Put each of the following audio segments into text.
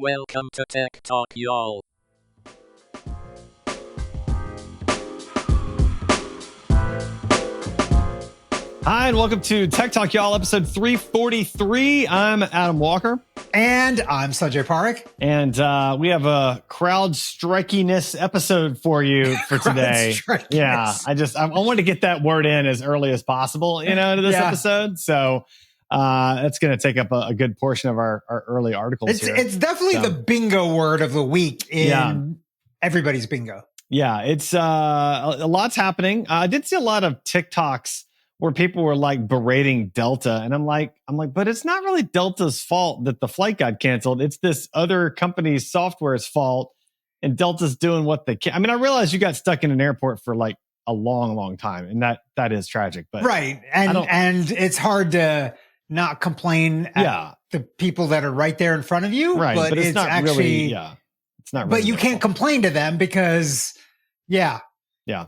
Welcome to Tech Talk, y'all. Hi, and welcome to Tech Talk, y'all, episode 343. I'm Adam Walker. And I'm Sanjay Parekh. And we have a CrowdStrike'iness episode for you for today. Yeah, I wanted to get that word in as early as possible, to this episode. So it's going to take up a good portion of our early articles here. It's definitely the bingo word of the week in everybody's bingo. Yeah, it's a lot's happening. I did see a lot of TikToks where people were like berating Delta. And I'm like, but it's not really Delta's fault that the flight got canceled. It's this other company's software's fault. And Delta's doing what they can. I mean, I realize you got stuck in an airport for like a long, long time. And that is tragic. But right. And it's hard to not complain at the people that are right there in front of you. Right. But it's not actually, it's not really. But you can't complain to them because, Yeah.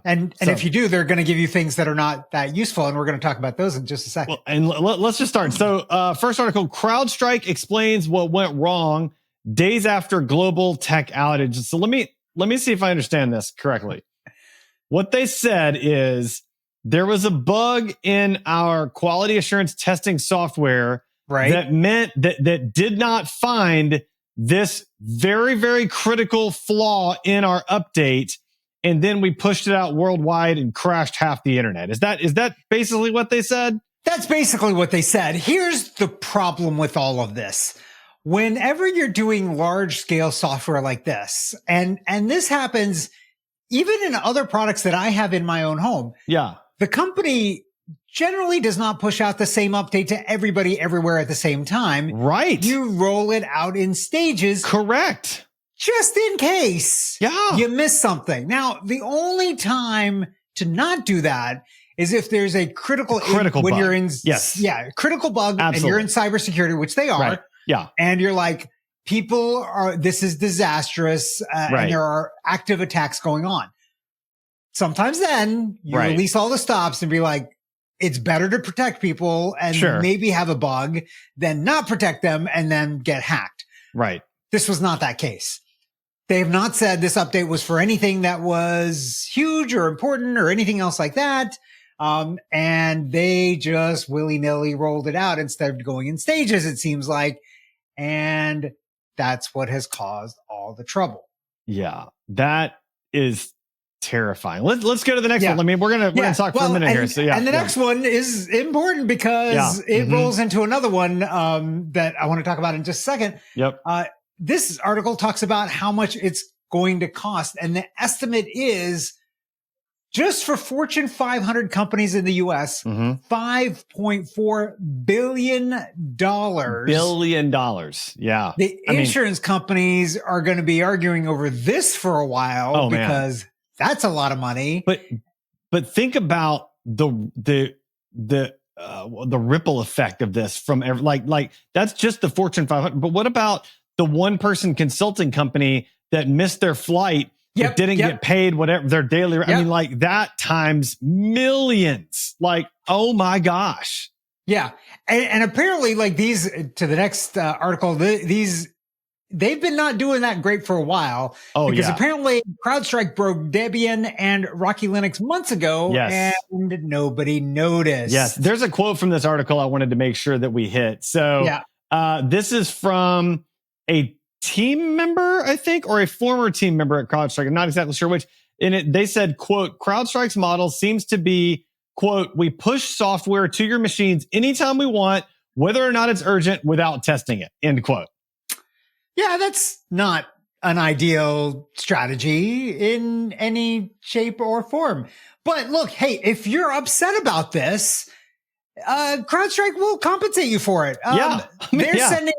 And if you do, they're going to give you things that are not that useful. And we're going to talk about those in just a second. Well, and let's just start. So first article, CrowdStrike explains what went wrong days after global tech outage. So let me see if I understand this correctly. What they said is there was a bug in our quality assurance testing software that meant that did not find this very, very critical flaw in our update. And then we pushed it out worldwide and crashed half the internet. Is that basically what they said? That's basically what they said. Here's the problem with all of this. Whenever you're doing large scale software like this, and this happens even in other products that I have in my own home. Yeah. The company generally does not push out the same update to everybody everywhere at the same time. Right. You roll it out in stages. Correct. Just in case you miss something. Now, the only time to not do that is if there's a critical bug. When you're in, critical bug. Absolutely. And you're in cybersecurity, which they are. Right. Yeah. And you're like, this is disastrous. And there are active attacks going on. Sometimes then you release all the stops and be like, it's better to protect people and maybe have a bug than not protect them and then get hacked. Right. This was not that case. They have not said this update was for anything that was huge or important or anything else like that. And they just willy-nilly rolled it out instead of going in stages, it seems like. And that's what has caused all the trouble. Yeah, that is terrifying. Let's go to the next one. I mean, we're gonna talk for a minute here. So and the next one is important because it rolls into another one that I want to talk about in just a second. Yep. This article talks about how much it's going to cost. And the estimate is just for Fortune 500 companies in the US, $5.4 billion. Yeah. The insurance companies are going to be arguing over this for a while because that's a lot of money. But think about the ripple effect of this from like that's just the Fortune 500. But what about the one person consulting company that missed their flight, that didn't get paid whatever their daily? I mean, like that times millions. Like, oh my gosh. Yeah. And apparently like these, to the next article, they've been not doing that great for a while. Because apparently CrowdStrike broke Debian and Rocky Linux months ago and nobody noticed. Yes. There's a quote from this article I wanted to make sure that we hit. So this is from a team member, I think, or a former team member at CrowdStrike. I'm not exactly sure which. They said, quote, CrowdStrike's model seems to be, quote, we push software to your machines anytime we want, whether or not it's urgent without testing it, end quote. Yeah, that's not an ideal strategy in any shape or form. But look, hey, if you're upset about this, CrowdStrike will compensate you for it. They're sending out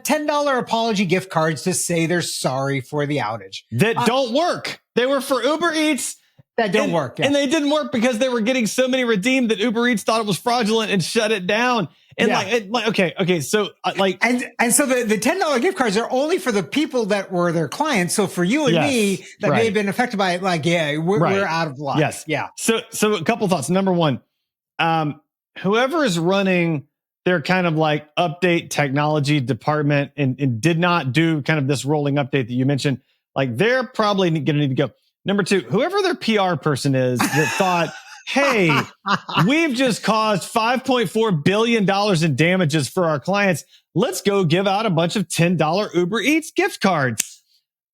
$10 apology gift cards to say they're sorry for the outage. That don't work. They were for Uber Eats. That don't work. Yeah. And they didn't work because they were getting so many redeemed that Uber Eats thought it was fraudulent and shut it down. And so the $10 gift cards are only for the people that were their clients. So for you and me that may have been affected by it, we're out of luck. Yes. Yeah. So a couple thoughts. Number one, whoever is running their kind of like update technology department and did not do kind of this rolling update that you mentioned, like they're probably going to need to go. Number two, whoever their PR person is that thought, hey, we've just caused $5.4 billion in damages for our clients. Let's go give out a bunch of $10 Uber Eats gift cards.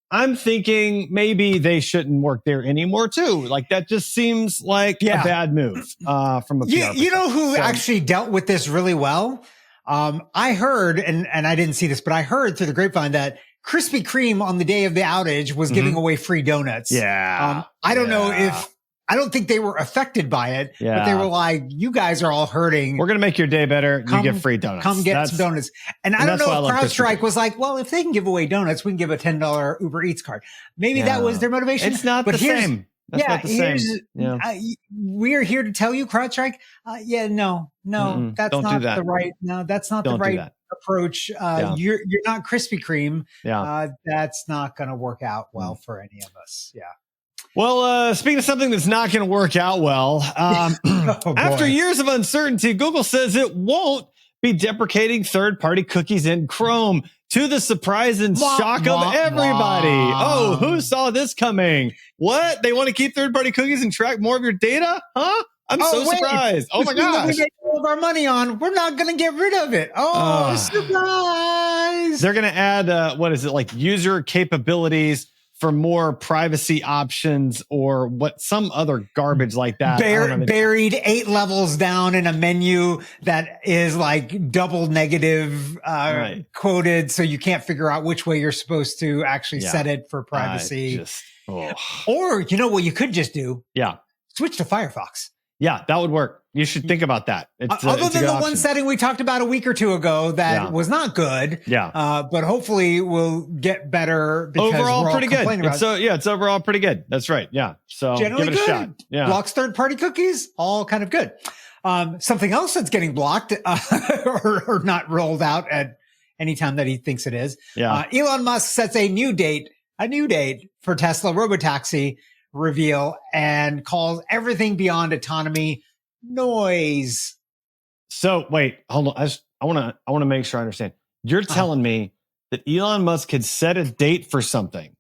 I'm thinking maybe they shouldn't work there anymore too. Like that just seems like a bad move from a PR You know who actually dealt with this really well? I heard, and I didn't see this, but I heard through the grapevine that Krispy Kreme on the day of the outage was giving away free donuts. Yeah. I don't know if, I don't think they were affected by it, but they were like, you guys are all hurting. We're going to make your day better. You get free donuts. Come get some donuts. And I don't know if CrowdStrike was like, well, if they can give away donuts, we can give a $10 Uber Eats card. Maybe that was their motivation. It's not the same. That's not the same. We're here to tell you, CrowdStrike. That's not the right. No, that's not the right approach. You're not Krispy Kreme. That's not going to work out well for any of us. Yeah. Well, speaking of something that's not going to work out well, after years of uncertainty, Google says it won't be deprecating third-party cookies in Chrome, to the surprise and shock of everybody. Oh, who saw this coming? What? They want to keep third-party cookies and track more of your data? Huh? I'm surprised. Oh my gosh. We make all of our money on, we're not going to get rid of it. Oh, surprise. They're going to add, like user capabilities for more privacy options or some other garbage like that. Buried 8 levels down in a menu that is like double negative quoted, so you can't figure out which way you're supposed to actually set it for privacy. Or you know what you could just do? Switch to Firefox. Yeah, that would work. You should think about that. Other than the one setting we talked about a week or two ago that was not good. But hopefully we'll get better because overall pretty good. It's overall pretty good. That's right. Yeah. So generally give it a shot. Yeah. Blocks third-party cookies, all kind of good. Something else that's getting blocked or not rolled out at any time that he thinks it is. Elon Musk sets a new date for Tesla Robotaxi reveal and calls everything beyond autonomy noise. So wait, hold on. I want to make sure I understand. You're telling me that Elon Musk had set a date for something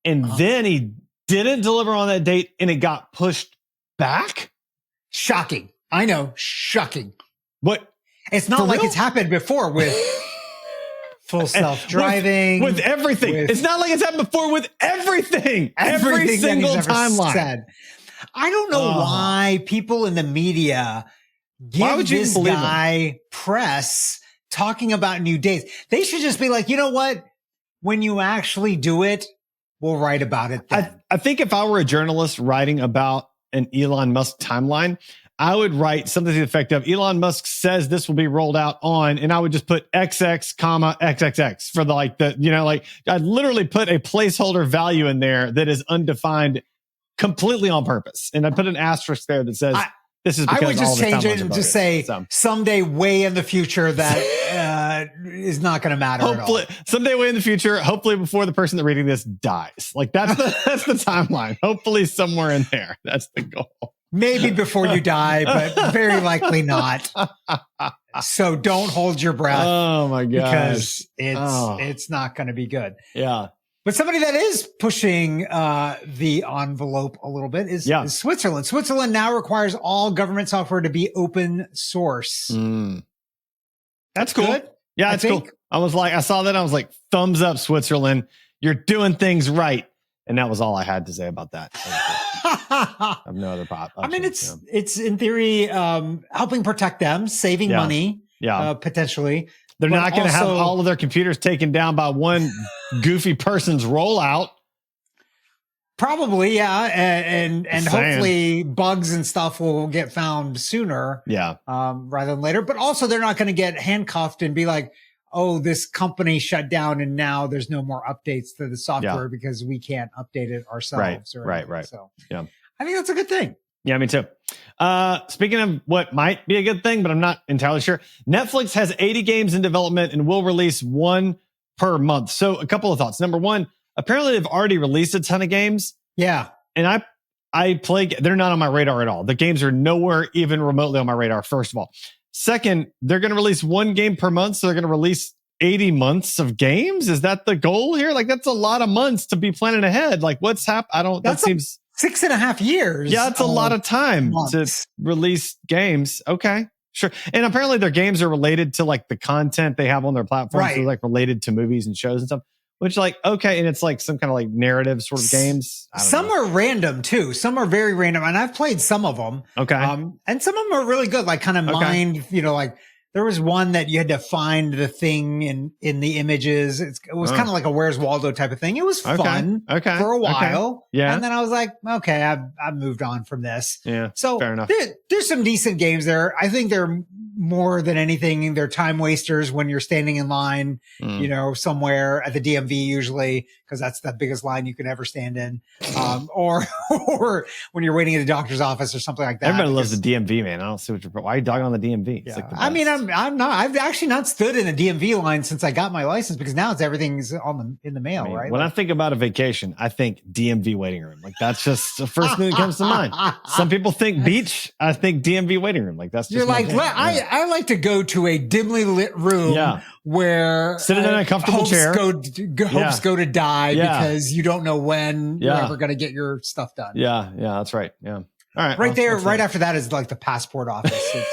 and then he didn't deliver on that date and it got pushed back? Shocking. I know. Shocking. What? It's not like it's happened before with full self-driving. With everything. It's not like it's happened before with everything. Every single timeline. I don't know why people in the media give this guy press talking about new dates. They should just be like, you know what? When you actually do it, we'll write about it then. I think if I were a journalist writing about an Elon Musk timeline, I would write something to the effect of Elon Musk says this will be rolled out on, and I would just put XX, XXX for I'd literally put a placeholder value in there that is undefined completely on purpose. And I'd put an asterisk there that says this is because I would just change it and just say someday way in the future that is not going to matter hopefully, at all. Someday way in the future, hopefully before the person that reading this dies. Like that's the timeline. Hopefully somewhere in there. That's the goal. Maybe before you die, but very likely not. So don't hold your breath. Oh my gosh. Because it's not going to be good. Yeah. But somebody that is pushing the envelope a little bit is Switzerland. Switzerland now requires all government software to be open source. That's cool. Good, yeah, it's cool. I saw that. I was like, thumbs up, Switzerland. You're doing things right. And that was all I had to say about that. I have no other pop. I mean, it's in theory helping protect them, saving money, potentially. They're not going to have all of their computers taken down by one goofy person's rollout. Probably, yeah, and hopefully bugs and stuff will get found sooner, rather than later. But also, they're not going to get handcuffed and be like, "Oh, this company shut down, and now there's no more updates to the software because we can't update it ourselves." Right. So, I think that's a good thing. Yeah, me too. Speaking of what might be a good thing, but I'm not entirely sure. Netflix has 80 games in development and will release one per month. So a couple of thoughts. Number one, apparently they've already released a ton of games. Yeah. And I play, they're not on my radar at all. The games are nowhere even remotely on my radar, first of all. Second, they're going to release one game per month, so they're going to release 80 months of games. Is that the goal here? Like, that's a lot of months to be planning ahead. Like, what's happened? That seems 6.5 years. Yeah, it's a lot of time to release games. Okay, sure. And apparently their games are related to like the content they have on their platform. Right. So like related to movies and shows and stuff. Which like, okay, and it's like some kind of like narrative sort of games. Some are random too. Some are very random. And I've played some of them. Okay. And some of them are really good. Like kind of mind, like there was one that you had to find the thing in the images. It was kind of like a Where's Waldo type of thing. It was fun for a while. Yeah. And then I was like, okay, I've moved on from this. Yeah. So fair enough. There's some decent games there. I think they're more than anything, they're time wasters when you're standing in line, somewhere at the DMV usually, because that's the biggest line you can ever stand in. Or when you're waiting at a doctor's office or something like that. Everybody loves the DMV, man. I don't see why are you dogging on the DMV? It's like the best. I've actually not stood in a DMV line since I got my license because now everything's in the mail, right? When I think about a vacation, I think DMV waiting room. Like that's just the first thing that comes to mind. Some people think beach. I think DMV waiting room. Like that's just you're like, I like to go to a dimly lit room where sitting in a comfortable chair. Hopes go to die because you don't know when you're ever going to get your stuff done. Yeah, that's right. Yeah. All right. Right there, right after that is like the passport office.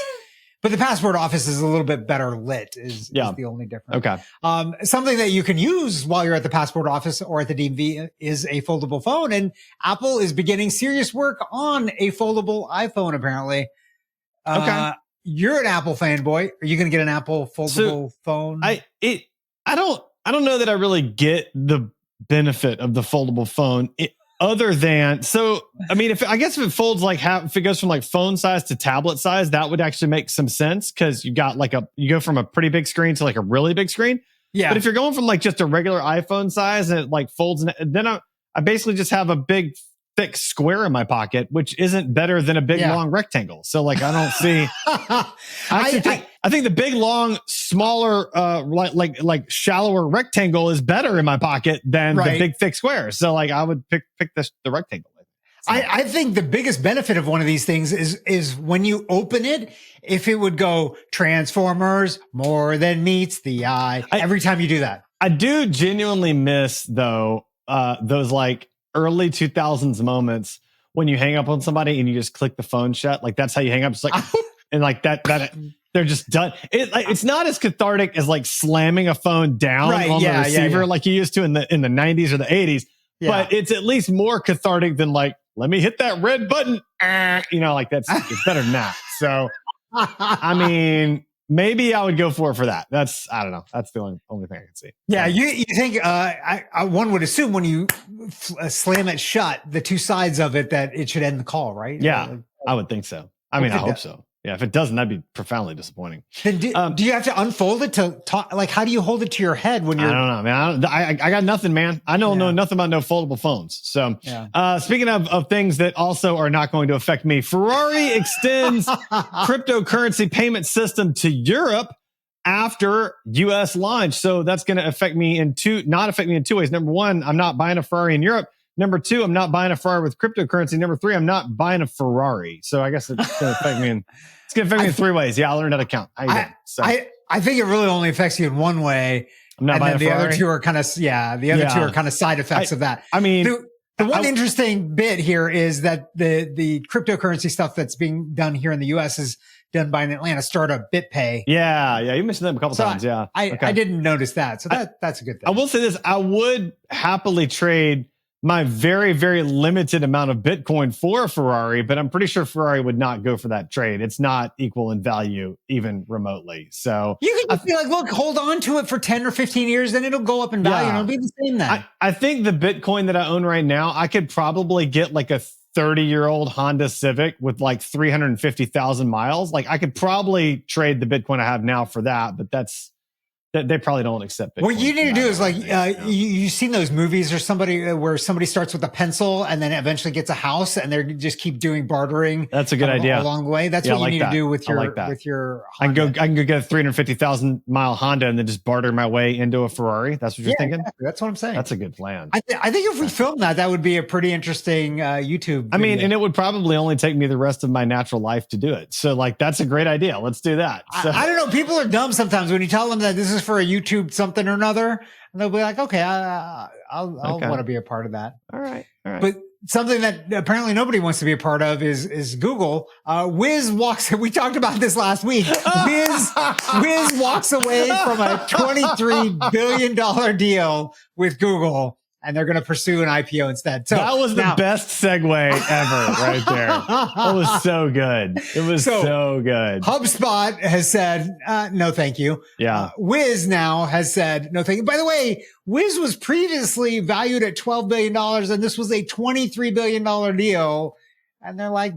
But the passport office is a little bit better lit is the only difference. Okay. Something that you can use while you're at the passport office or at the DMV is a foldable phone. And Apple is beginning serious work on a foldable iPhone, apparently. Okay. You're an Apple fanboy. Are you going to get an Apple foldable phone? I don't know that I really get the benefit of the foldable phone. Other than, I mean, if it folds if it goes from like phone size to tablet size, that would actually make some sense because you go from a pretty big screen to like a really big screen. Yeah. But if you're going from like just a regular iPhone size and it like folds, then I basically just have a big thick square in my pocket, which isn't better than a big long rectangle. So like I don't see. I think the big long smaller like shallower rectangle is better in my pocket than the big thick square. So like I would pick the rectangle. So. I think the biggest benefit of one of these things is when you open it, if it would go Transformers more than meets the eye every time you do that. I do genuinely miss though those like early 2000s moments when you hang up on somebody and you just click the phone shut. Like that's how you hang up. It's like and like that they're just done. It's not as cathartic as like slamming a phone down on the receiver like you used to in the 90s or the 80s. Yeah. But it's at least more cathartic than like, let me hit that red button. Like it's better than that. So I mean, maybe I would go for that. I don't know. That's the only thing I can see. Yeah, you think one would assume when you slam it shut, the two sides of it, that it should end the call, right? Yeah, I would think so. I mean, I hope so. Yeah, if it doesn't, that'd be profoundly disappointing. Then do you have to unfold it to talk? Like, how do you hold it to your head when you're? I don't know, man. I got nothing, man. I don't know nothing about no foldable phones. So, speaking of things that also are not going to affect me, Ferrari extends cryptocurrency payment system to Europe after U.S. launch. So that's going to affect me not affect me in two ways. Number one, I'm not buying a Ferrari in Europe. Number two, I'm not buying a Ferrari with cryptocurrency. Number three, I'm not buying a Ferrari. So I guess it's going to affect me in three ways. Yeah, I learned how to count. I think it really only affects you in one way. I'm not buying a Ferrari. The other two are kind of two are kind of side effects of that. I mean, the one interesting bit here is that the cryptocurrency stuff that's being done here in the U.S. is done by an Atlanta startup, BitPay. Yeah, you mentioned them a couple times. Yeah, I didn't notice that. So that's a good thing. I will say this: I would happily trade my very, very limited amount of Bitcoin for a Ferrari, but I'm pretty sure Ferrari would not go for that trade. It's not equal in value, even remotely. So you can just be like, look, hold on to it for 10 or 15 years, then it'll go up in value and it'll be the same then. I think the Bitcoin that I own right now, I could probably get like a 30-year-old Honda Civic with like 350,000 miles. Like I could probably trade the Bitcoin I have now for that, but that's they probably don't accept Bitcoin. What you need to do is like, Yeah. you've seen those movies or somebody where somebody starts with a pencil and then eventually gets a house and they just keep doing bartering. That's a good idea. Along the way. That's what you need to do with your Honda. Honda. I can go get a 350,000 mile Honda and then just barter my way into a Ferrari. That's what you're thinking? Exactly. That's what I'm saying. That's a good plan. I think if we filmed that would be a pretty interesting YouTube video. I mean, and it would probably only take me the rest of my natural life to do it. So like, that's a great idea. Let's do that. So. I don't know. People are dumb sometimes when you tell them that this is for a YouTube something or another, and they'll be like, okay, I'll want to be a part of that. All right. But something that apparently nobody wants to be a part of is Google. Wiz walks. We talked about this last week. Wiz walks away from a $23 billion deal with Google, and they're going to pursue an IPO instead. So that was the best segue ever right there. That was so good. It was so good. HubSpot has said, no, thank you. Yeah. Wiz now has said, no, thank you. By the way, Wiz was previously valued at $12 billion, and this was a $23 billion deal. And they're like,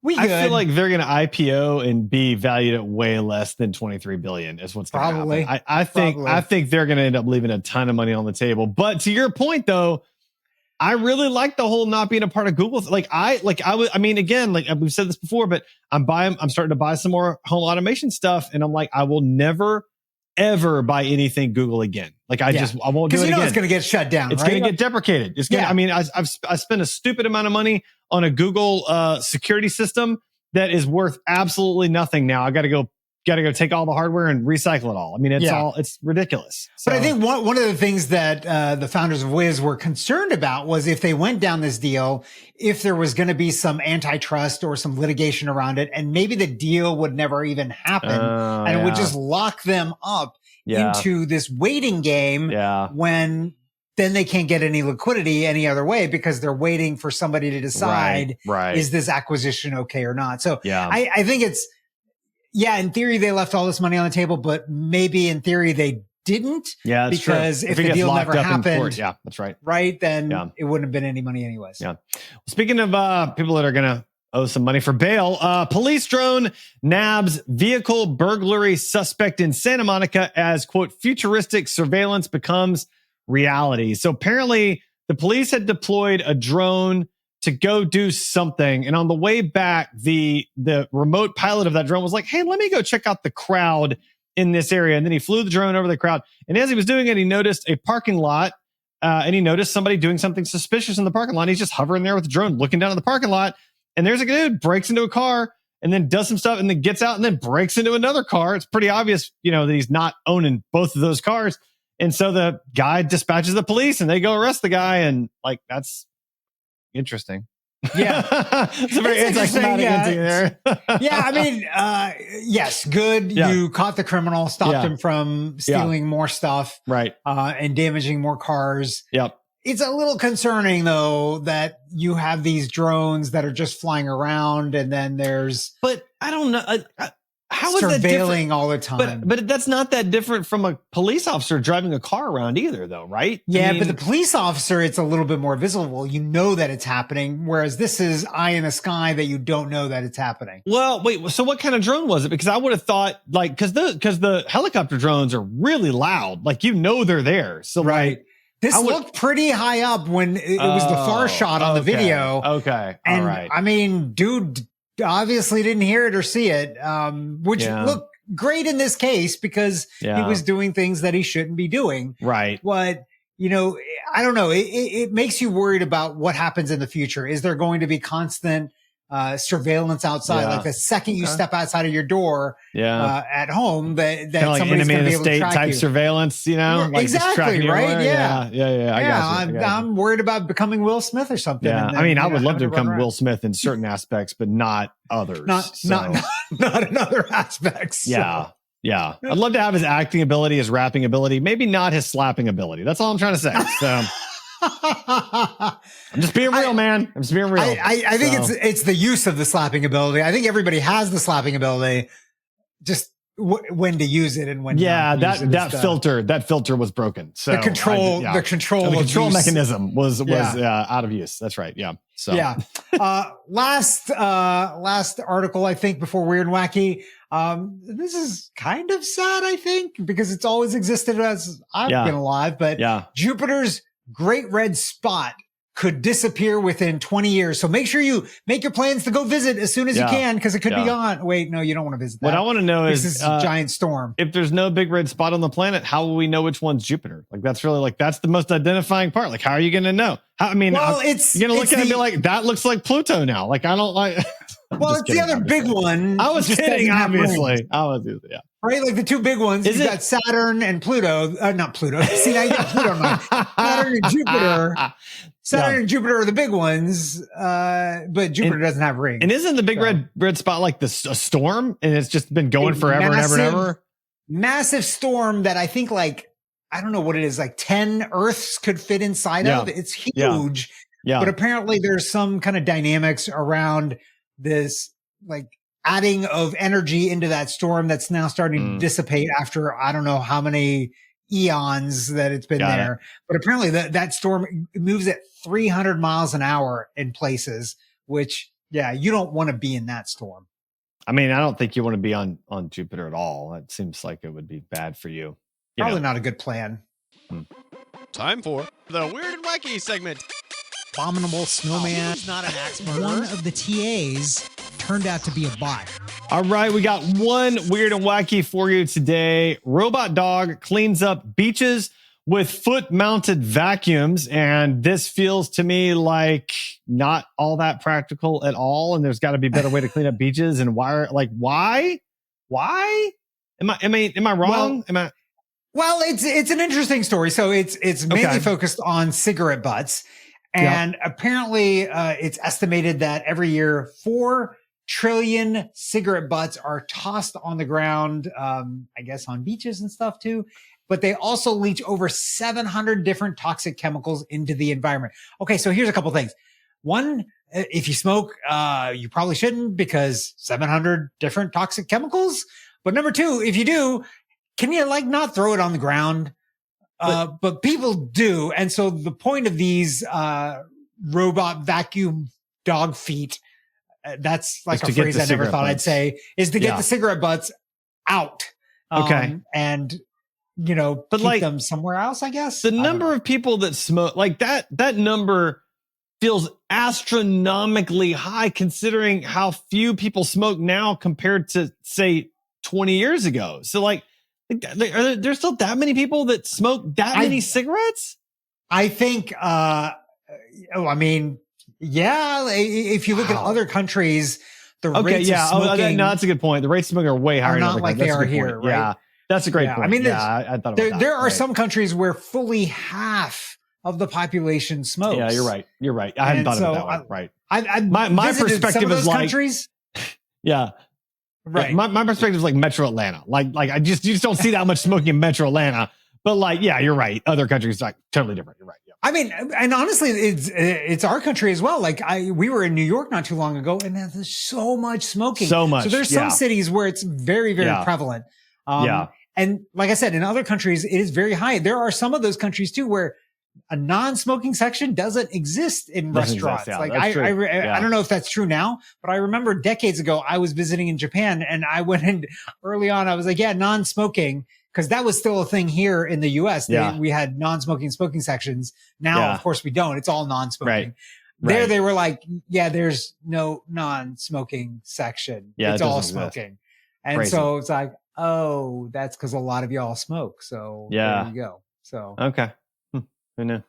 we good. I feel like they're going to IPO and be valued at way less than 23 billion is what's going to happen. I think they're going to end up leaving a ton of money on the table. But to your point though, I really like the whole not being a part of Google. I mean, again, like we've said this before, but I'm starting to buy some more home automation stuff. And I'm like, I will never, ever buy anything Google again. Like I won't do it again. It's going to get shut down. It's going to get deprecated. It's going to, I mean, I spent a stupid amount of money on a Google security system that is worth absolutely nothing now. I got to go take all the hardware and recycle it all. I mean, it's ridiculous. So, but I think one of the things that the founders of Wiz were concerned about was if they went down this deal, if there was going to be some antitrust or some litigation around it, and maybe the deal would never even happen, and it would just lock them up into this waiting game when then they can't get any liquidity any other way because they're waiting for somebody to decide, is this acquisition okay or not? So I think it's, in theory, they left all this money on the table, but maybe in theory they didn't. Yeah, that's because true. if the deal never happened, that's right. Right, then it wouldn't have been any money anyways. Yeah. Speaking of people that are going to owe some money for bail, police drone nabs vehicle burglary suspect in Santa Monica as, quote, futuristic surveillance becomes reality. So apparently the police had deployed a drone to go do something. And on the way back, the remote pilot of that drone was like, hey, let me go check out the crowd in this area. And then he flew the drone over the crowd. And as he was doing it, he noticed a parking lot and he noticed somebody doing something suspicious in the parking lot. He's just hovering there with the drone, looking down at the parking lot. And there's a dude breaks into a car and then does some stuff and then gets out and then breaks into another car. It's pretty obvious, that he's not owning both of those cars. And so the guy dispatches the police and they go arrest the guy. And like, that's interesting. Yeah. It's a very anti-Semitic ending there. I mean, yes, good. Yeah. You caught the criminal, stopped him from stealing more stuff. Right. And damaging more cars. Yep. It's a little concerning though that you have these drones that are just flying around and then but I don't know. How is that surveilling all the time? But that's not that different from a police officer driving a car around either, though, right? Yeah, but the police officer, it's a little bit more visible. You know that it's happening, whereas this is eye in the sky that you don't know that it's happening. Well, wait. So what kind of drone was it? Because I would have thought, like, because the helicopter drones are really loud, like they're there. So right. This looked pretty high up when it was the far shot on the video. Okay, and all right. I mean, dude obviously didn't hear it or see it, which looked great in this case because he was doing things that he shouldn't be doing. Right. But, I don't know. It makes you worried about what happens in the future. Is there going to be constant surveillance outside? Like the second you step outside of your door at home, that somebody's going to be able to track type you. Surveillance, like exactly, right? Yeah. I'm worried about becoming Will Smith or something. Yeah, I mean, I would love to become Will Smith in certain aspects, but not others. Not in other aspects. Yeah. Yeah. I'd love to have his acting ability, his rapping ability, maybe not his slapping ability. That's all I'm trying to say. So I'm just being real, man. I'm just being real. I think it's the use of the slapping ability. I think everybody has the slapping ability, just when to use it and when. Yeah, that filter was broken. So the control mechanism was out of use. That's right. Yeah. So last article I think before Weird and Wacky. This is kind of sad, I think, because it's always existed as I've been alive. But Jupiter's Great Red Spot could disappear within 20 years. So make sure you make your plans to go visit as soon as you can, because it could be gone. Wait, no, you don't want to visit that. What I want to know is this is a giant storm. If there's no big red spot on the planet, how will we know which one's Jupiter? Like, that's really like, that's the most identifying part. Like, how are you going to know? You're going to look at it and be like, that looks like Pluto now. Like, I don't like. Well, it's the other big one. I was kidding, obviously. Right, like the two big ones. You've got Saturn and Pluto. Not Pluto. See, now you got Pluto in mind. Saturn and Jupiter. Saturn and Jupiter are the big ones, but Jupiter doesn't have rings. And isn't the big red spot like a storm? And it's just been going forever and ever and ever? Massive storm that I think I don't know what it is, like 10 Earths could fit inside of. It's huge. But apparently there's some kind of dynamics around this, like, adding of energy into that storm that's now starting to dissipate after I don't know how many eons that it's been there. But apparently that storm moves at 300 miles an hour in places, which, you don't want to be in that storm. I mean, I don't think you want to be on Jupiter at all. That seems like it would be bad for you. Probably not a good plan. Time for the Weird and Wacky segment. Abominable snowman. He's not an axe murderer. One of the TAs turned out to be a bot. All right, we got one weird and wacky for you today. Robot dog cleans up beaches with foot-mounted vacuums, and this feels to me like not all that practical at all. And there's got to be a better way to clean up beaches. And why? Am I wrong? Well, it's an interesting story. So it's mainly focused on cigarette butts. And apparently it's estimated that every year 4 trillion cigarette butts are tossed on the ground, I guess on beaches and stuff too. But they also leach over 700 different toxic chemicals into the environment. Okay, so here's a couple things. One, if you smoke, you probably shouldn't, because 700 different toxic chemicals. But number two, if you do, can you not throw it on the ground? But people do. And so the point of these robot vacuum dog feet, that's like a phrase I never thought I'd say, is to get the cigarette butts out. And, keep them somewhere else, I guess. The number of people that smoke, that number feels astronomically high considering how few people smoke now compared to, say, 20 years ago. So, are there still that many people that smoke that many cigarettes? I think, if you look at other countries, the rates of smoking. No, that's a good point. The rates of smoking are way higher. Are not like they are here, right? Yeah, that's a great point. I mean, I thought about that. There are some countries where fully half of the population smokes. Yeah, you're right. I hadn't thought about that one. Right. My perspective is countries. Yeah. Right. My perspective is like Metro Atlanta. You just don't see that much smoking in Metro Atlanta. But you're right. Other countries are totally different. You're right. Yeah. I mean, and honestly, it's our country as well. We were in New York not too long ago, and there's so much smoking. So much. So there's some cities where it's very, very prevalent. And like I said, in other countries, it is very high. There are some of those countries too where a non-smoking section doesn't exist in restaurants. I don't know if that's true now, but I remember decades ago, I was visiting in Japan and I went in early on. I was like, non-smoking, because that was still a thing here in the US. We had non-smoking smoking sections. Now, of course, we don't. It's all non-smoking. Right. There, they were like, there's no non-smoking section. It's all smoking. And crazy. So it's like, oh, that's because a lot of y'all smoke. So there you go. So okay. I know.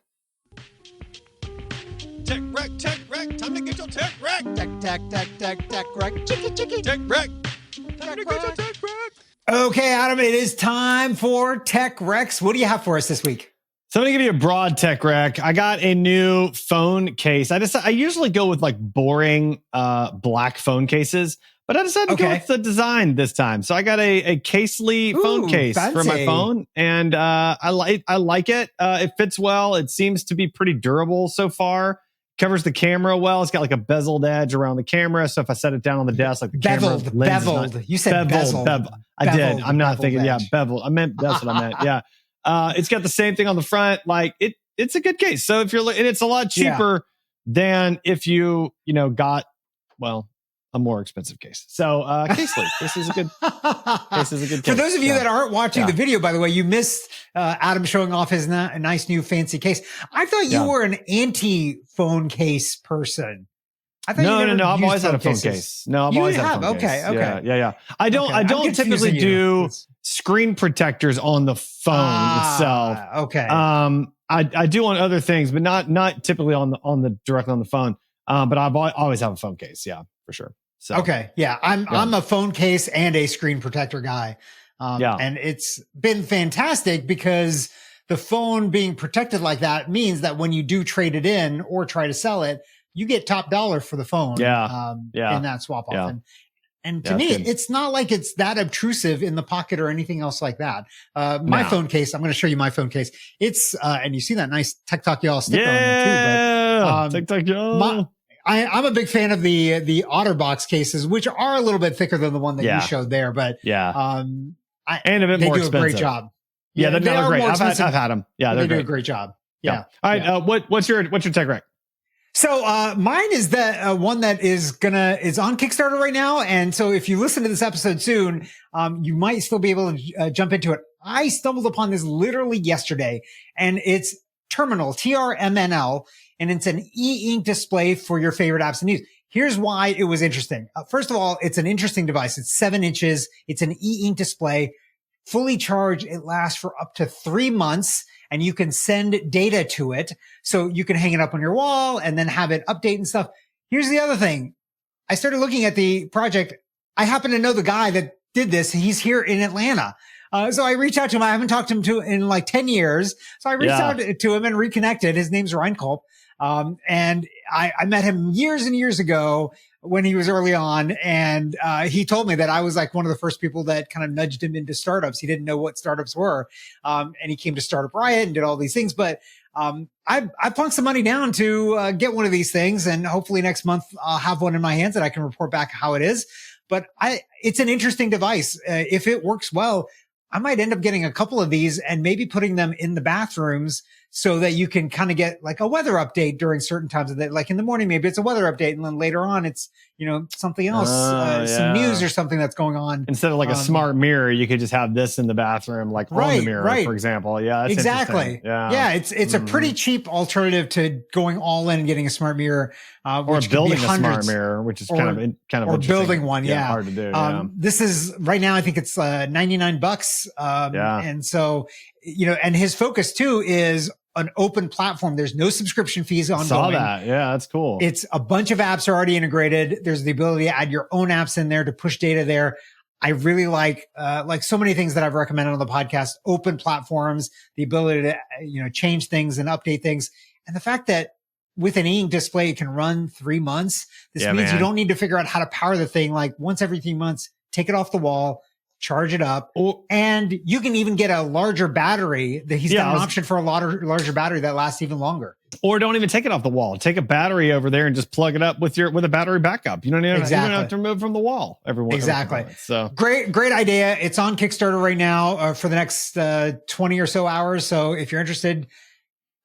Tech wreck, time to get your tech wreck. Tech wreck. Chicky. Tech wreck. Time to get your tech wreck. Okay, Adam, it is time for Tech Recs. What do you have for us this week? So I'm going to give you a broad tech rec. I got a new phone case. I usually go with boring black phone cases, but I decided to go with the design this time. So I got a Casely phone case for my phone, and I like it. It fits well. It seems to be pretty durable so far. Covers the camera well. It's got a bezeled edge around the camera. So if I set it down on the desk, the beveled. You said bezeled. I did. I'm not thinking. Yeah, beveled. I meant that's what I meant. Yeah. It's got the same thing on the front. It's a good case. So if you're, and it's a lot cheaper than if you got, a more expensive case. So case leak. This is a good case. For those of you that aren't watching Yeah. the video, by the way, you missed Adam showing off his nice new fancy case. I thought you were an anti-phone case person. I thought No. you never I've used always had a phone cases. case. No, I've You always had a have? phone Okay, case. okay. Yeah. I don't Okay, I'm typically confusing do you. screen protectors on the phone itself. Okay. I do on other things, but not typically on the directly on the phone. But I've always have a phone case. Yeah, for sure. So Okay. Yeah. I'm a phone case and a screen protector guy. And it's been fantastic because the phone being protected like that means that when you do trade it in or try to sell it, you get top dollar for the phone. In that swap off. Yeah. And to me, it's not like it's that obtrusive in the pocket or anything else like that. My phone case, I'm going to show you my phone case. It's, and you see that nice Tech Talk Y'all sticker on there too. But, Tech Talk Y'all. I'm a big fan of the OtterBox cases, which are a little bit thicker than the one that you showed there, but and a bit they more do expensive. a great job. Yeah, they they're are great. more I've expensive, had them. Yeah, they they're do a great. great job. Yeah. All right. What's your tech rec? So mine is that one that is on Kickstarter right now, and so if you listen to this episode soon, you might still be able to jump into it. I stumbled upon this literally yesterday, and it's Terminal, TRMNL, and it's an e-ink display for your favorite apps and news. Here's why it was interesting. First of all, it's an interesting device. It's 7 inches. It's an e-ink display, fully charged. It lasts for up to 3 months. And you can send data to it. So you can hang it up on your wall and then have it update and stuff. Here's the other thing. I started looking at the project. I happen to know the guy that did this. He's here in Atlanta. So I reached out to him. I haven't talked to him in like 10 years. So I reached out to him and reconnected. His name's Reinkolp. And I met him years and years ago when he was early on. And he told me that I was like one of the first people that kind of nudged him into startups. He didn't know what startups were. And he came to Startup Riot and did all these things. But I plunked some money down to get one of these things. And hopefully next month I'll have one in my hands that I can report back how it is. But it's an interesting device. If it works well, I might end up getting a couple of these and maybe putting them in the bathrooms so that you can kind of get like a weather update during certain times of the day. Like in the morning, maybe it's a weather update. And then later on, it's, something else, some news or something that's going on. Instead of like a smart mirror, you could just have this in the bathroom, like on the mirror, for example. Yeah, that's exactly. Yeah, it's a pretty cheap alternative to going all in and getting a smart mirror, or building a smart mirror, which is kind of or building one. Yeah, hard to do. This is right now. I think it's $99. And so and his focus too is an open platform. There's no subscription fees ongoing. Saw that. Yeah, that's cool. It's a bunch of apps are already integrated. There's the ability to add your own apps in there to push data there. I really like so many things that I've recommended on the podcast, open platforms, the ability to, change things and update things. And the fact that with an e-ink display, it can run 3 months. This means you don't need to figure out how to power the thing. Like once every 3 months, take it off the wall, charge it up, and you can even get a larger battery. He's got an option for a larger battery that lasts even longer. Or don't even take it off the wall. Take a battery over there and just plug it up with a battery backup. You don't even have to remove from the wall every Exactly. So great idea. It's on Kickstarter right now for the next 20 or so hours. So if you're interested,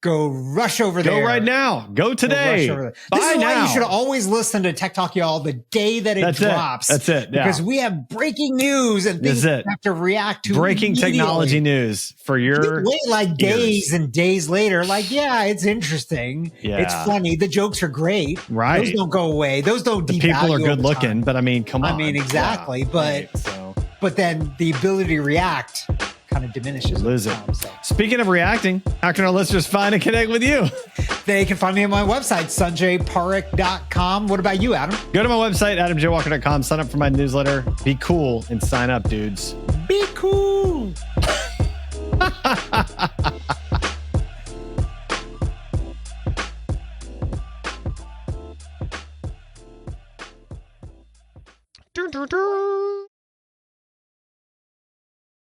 go rush over there. Go right now. Go today. This is why you should always listen to Tech Talk Y'all the day that it drops. That's it. Yeah. Because we have breaking news and things you have to react to. Breaking technology news for your wait like days and days later. Like, it's interesting. Yeah. It's funny. The jokes are great. Right. Those don't go away. Those don't devalue. People are good looking, but I mean, come on. I mean, exactly. But then the ability to react kind of diminishes. Lose it. Speaking of reacting, how can our listeners find and connect with you? They can find me on my website, sanjayparekh.com. What about you, Adam? Go to my website, adamjwalker.com. Sign up for my newsletter. Be cool and sign up, dudes. Be cool.